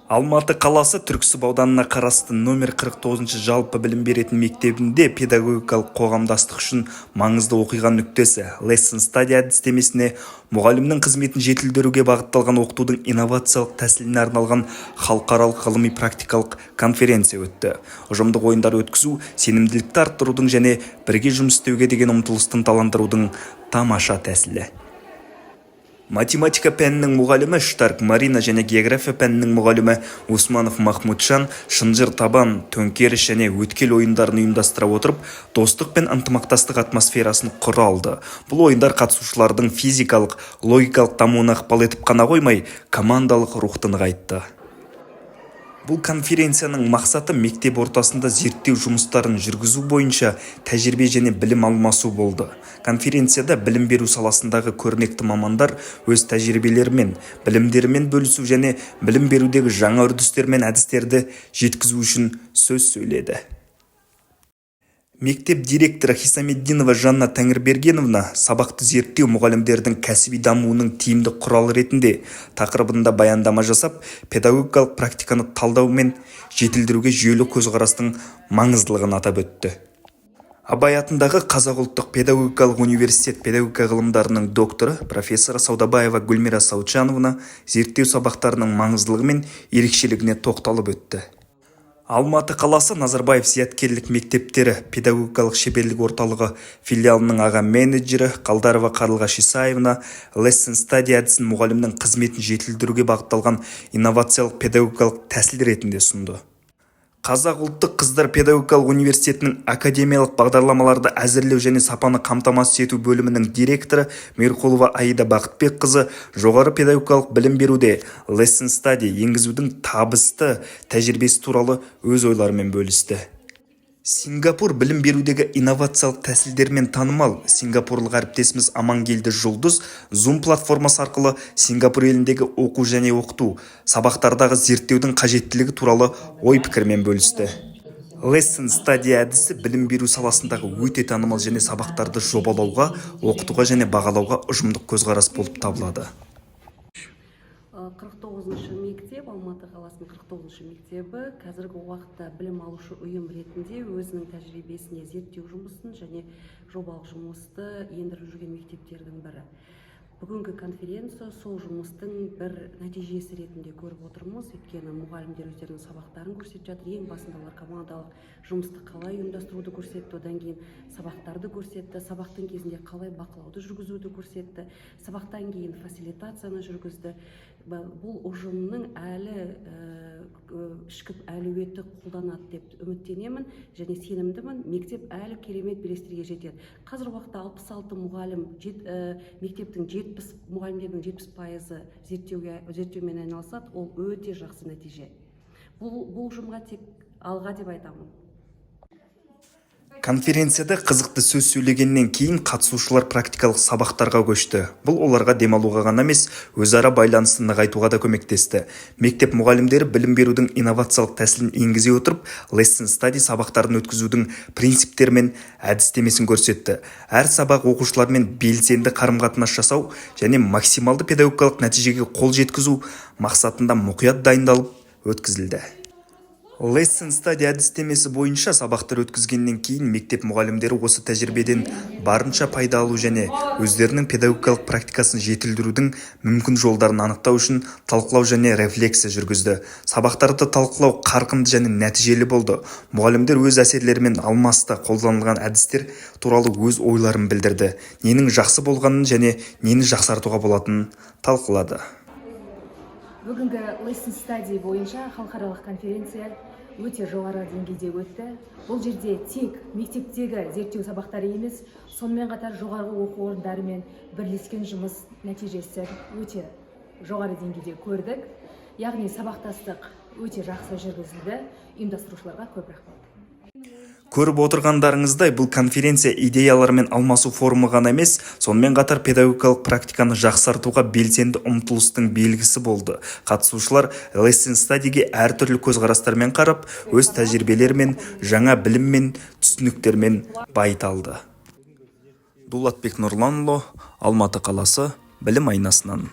Алматы қаласы Түрксіб ауданына қарасты номер 49 жалпы білім беретін мектебінде педагогикалық қоғамдастық үшін маңызды оқиға нүктесі Lesson Study әдістемесіне мұғалімнің қызметін жетілдіруге бағытталған оқытудың инновациялық тәсіліне арналған халықаралық ғылыми-практикалық конференция өтті. Ұжымдық ойындар өткізу сенімділікті арттырудың және бірге жұмыс істеуге деген ұмтылысты ынталандырудың тамаша тәсілі. Математика пәнінің мұғалімі Штарк Марина және география пәнінің мұғалімі Усманов Махмудшан шынжыр табан, төңкеріс және өткел ойындарын ұйымдастыра отырып, достық пен ынтымақтастық атмосферасын құра алды. Бұл ойындар қатысушылардың физикалық, логикалық дамуына ықпал етіп қана қоймай, командалық рухты нығайтты. Бұл конференцияның мақсаты мектеп ортасында зерттеу жұмыстарын жүргізу бойынша тәжірибе және білім алмасу болды. Конференцияда білім беру саласындағы көрнекті мамандар өз тәжірибелерімен, білімдерімен бөлісу және білім берудегі жаңа үрдістер мен әдістерді жеткізу үшін сөз сөйледі. Мектеп директоры Хисамеддинова Жанна Тәңірбергеновна сабақты зерттеу мұғалімдердің кәсіби дамуының тиімді құралы ретінде тақырыбында баяндама жасап, педагогикалық практиканы талдау мен жетілдіруге жүйелі көзқарастың маңыздылығын атап өтті. Абай атындағы Қазақ ұлттық педагогикалық университет педагогика ғылымдарының докторы профессор Саудабаева Гүлмира Сауджановна зерттеу сабақтарының маңыздылығы мен ерекшелігіне тоқталып өтті. Алматы қаласы Назарбаев зияткерлік мектептері педагогикалық шеберлік орталығы филиалының аға менеджері Қалдарова Қарлығаш Исаевна Lesson Study әдісін мұғалімнің қызметін жетілдіруге бағытталған инновациялық педагогикалық тәсіл ретінде ұсынды. Қазақ ұлттық қыздар педагогикалық университетінің академиялық бағдарламаларды әзірлеу және сапаны қамтамасыз ету бөлімінің директоры Мерқұлова Аида Бақытбекқызы жоғары педагогикалық білім беруде Lesson Study енгізудің табысты тәжірибесі туралы өз ойларымен бөлісті. Сингапур білім берудегі инновациялық тәсілдермен танымал. Сингапурлық әріптесіміз Амангелді Жұлдыз Zoom платформасы арқылы Сингапур еліндегі оқу және оқыту, сабақтардағы зерттеудің қажеттілігі туралы ой-пікірмен бөлісті. Lesson Study әдісі білім беру саласындағы өте танымал және сабақтарды жобалауға, оқытуға және бағалауға ұжымдық көзқарас болып табылады. 49-шы мектеп, Алматы қаласының 49-шы мектебі қазіргі уақытта білім алушы ұйым ретінде өзінің тәжірибесіне зерттеу жұмысын және жобалық жұмысты ендіріп жүрген мектептердің бірі. Бүгінгі конференция сол жұмыстың бір нәтижесі ретінде көріп отырмыз. Өйткені мұғалімдер өздерінің сабақтарын көрсетіп жатыр. Ең басында олар командалық жұмысты қалай ұйымдастыруды көрсетті, одан кейін сабақтарды көрсетті, сабақтың кезінде қалай бақылауды жүргізуді көрсетті, сабақтан кейін фасилитацияны жүргізді. Бұл ұжымның әлі ішкі әлеуеті қолданады деп үміттенемін және сенімдімін. Мектеп әлі керемет белестерге жетеді. Қазір уақытта 66 мұғалім, мектептің мұғалімдердің 70% зерттеумен айналысады. Ол өте жақсы нәтиже. Бұл ұжымға тек алға деп айтамын. Конференцияда қызықты сөз сөйлегеннен кейін қатысушылар практикалық сабақтарға көшті. Бұл оларға демалуға ғана емес, өзара байланысын нығайтуға да көмектесті. Мектеп мұғалімдері білім берудің инновациялық тәсілін енгізе отырып, Lesson Study сабақтарын өткізудің принциптері мен әдістемесін көрсетті. Әр сабақ оқушылармен белсенді қарым-қатынас жасау және максималды педагогикалық нәтижеге қол жеткізу мақсатында мұқият дайындалып өткізілді. Lesson Study әдістемесі бойынша сабақтар өткізгеннен кейін мектеп мұғалімдері осы тәжірибеден барынша пайда алу және өздерінің педагогикалық практикасын жетілдірудің мүмкін жолдарын анықтау үшін талқылау және рефлексия жүргізді. Сабақтарды талқылау қарқынды және нәтижелі болды. Мұғалімдер өз әсерлерімен алмасты, қолданылған әдістер туралы өз ойларын білдірді. Ненің жақсы болғанын және нені жақсартуға болатынын талқылады. Бүгінгі Lesson Study бойынша халықаралық конференция өте жоғары деңгейде өтті. Бұл жерде тек мектептегі зерттеу сабақтары емес, сонымен қатар жоғарғы оқу орындарымен бірлескен жұмыс нәтижесі өте жоғары деңгейде көрдік. Яғни сабақтастық өте жақсы жүргізілді. Ұйымдастырушыларға көп рахмет. Көріп отырғандарыңыздай, бұл конференция идеялармен алмасу форумы ғана емес, сонымен қатар педагогикалық практиканы жақсартуға белсенді ұмтылыстың белгісі болды. Қатысушылар Lesson Study'ге әртүрлі көзқарастармен қарап, өз тәжірибелерімен, жаңа білім мен түсініктермен байыталды. Дулатбек Нұрланұлы, Алматы қаласы, білім айнасынан.